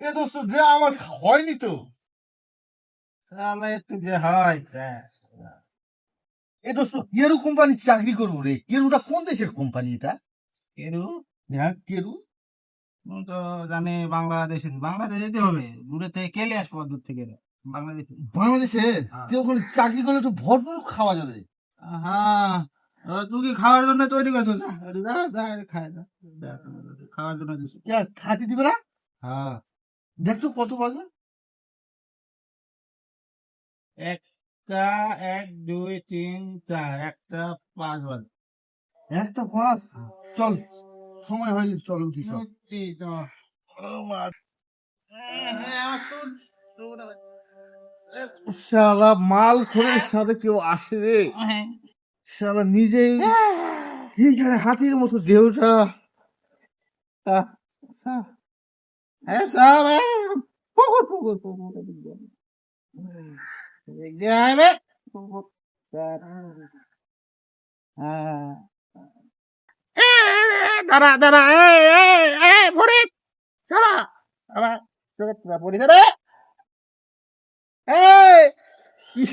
এ দোস্ত যে আমার হয়নি তো। একটু যে হয় এ দোস্ত কেরু কোম্পানি চাকরি করবো রে। কেরুটা কোন দেশের কোম্পানি এটা? কেরু হ্যাঁ কেরু। তুমি তো জানি বাংলাদেশে যেতে হবে, দূরে থেকে কেলে আসবো, দূর থেকে বাংলাদেশে। বাংলাদেশে হ্যাঁ। তুই ওখানে চাকরি করলে একটু ভরপুর খাওয়া যাবে। হ্যাঁ, তুই কি খাওয়ার জন্য তৈরি করছো? খায় না, খাওয়ার জন্য দিছো। খাটি দিবে না? হ্যাঁ, দেখছো কত বাজে? একটা, 1 2 3 4, একটা 5 বাজে। একটা পাস। চল, সময় হয়নি, চল উঠি সব। সত্যি তো। শালা মাল খোরের সাথে কেউ আসে রে। শালা নিজেই এইখানে হাতির মতো দেহটা। হ্যাঁ, সব পুকুর পুকুর পুকুর যাবে। দাঁড়া দাঁড়া, ভরে সারা আবার পড়েছে রে। কি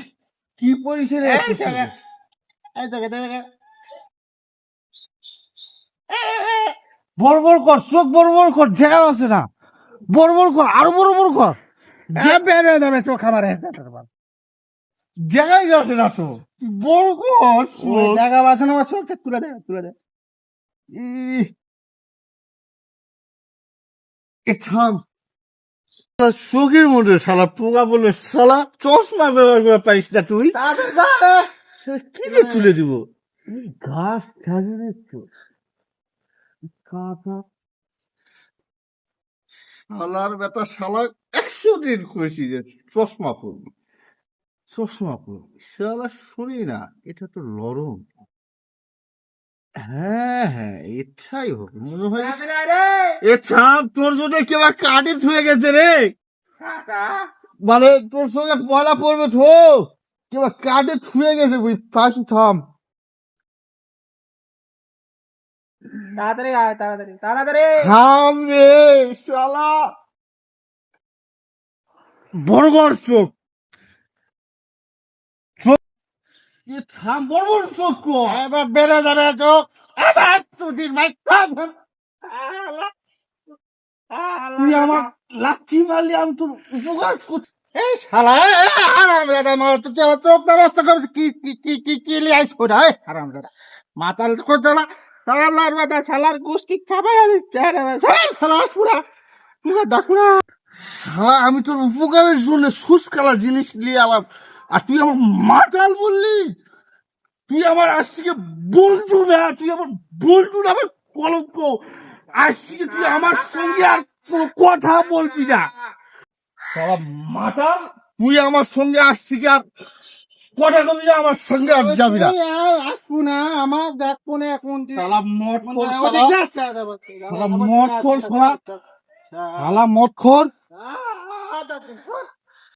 কি পরিসে রে? এই জায়গা, এই জায়গা, বড় বড় কর, চোখ বড় বড় কর, দেখা আছে না। বড় বড় কর, আরো বড় বড় কর। বেড়ে যাবে চোখ আমার। দেখাই যাচ্ছে না তো। তুই বড় কর চোখ। জায়গা বাঁচানো আমার চোখ তুলে দে, তুলে দে। ইহ, এ থাম। শালা চোখের মধ্যে শালা পোকা বলে শালা চশমা ব্যবহার করে পারিস না তুই। তাড়াতাড়ি যা রে। শালা কি দিয়ে তুলে দিব? এই গাছ থাকে তো কাকা। শালার বেটা শালা 100 দিন করেছি যে চশমা পরবি, চশমা পরবি। শালা শুনি না, এটা তো লরম। হ্যাঁ হ্যাঁ, এটাই হবে মনে হয়। তাড়াতাড়ি আয় রে। এ ছাপ তোর জন্য কেউ কাটে ছুঁয়ে গেছে রে। মানে তোর সঙ্গে পয়লা পড়বে তো কেউ কাটে ছুঁয়ে গেছে বুঝ পাশে থাম। তাড়াতাড়ি আয়, তাড়াতাড়ি তাড়াতাড়ি। থাম রে শালা। বড় বড় চোখ, চোখ এ থাম, বড় বড় চোখ কর। এবার বেড়ে যাবে চোখ। এবার তুই ভাই তুই আমার লাঠি মারলি, আমি তোর উপকার করছি। এই শালা, হারামজাদা মা, তুই আমার চোখ না রাস্তা করছিস। কি লিয়াইস করে হারামজাদা মাতাল করছে না। শালার বেটা শালার গোষ্ঠী খাবে আমি শালা পুরা পুরা ডাকুরা। শালা আমি তোর উপকারের জন্য সুস্কালা জিনিস নিয়ে আলাম, আর তুই আমার মাতাল বললি। তুই আমার আজ থেকে বন্ধু না, তুই আমার বন্ধু না, আমার কলঙ্ক। আজ থেকে তুই আমার সঙ্গে আর কোনো কথা বলবি না। শালা মাতাল, তুই আমার সঙ্গে আজ থেকে আর কথা বলবি না, আমার সঙ্গে আর যাবি না। আসবো না, আমার দেখবো না এখন। শালা মদ খোর, শালা মদ খোর, শালা মদ খোর।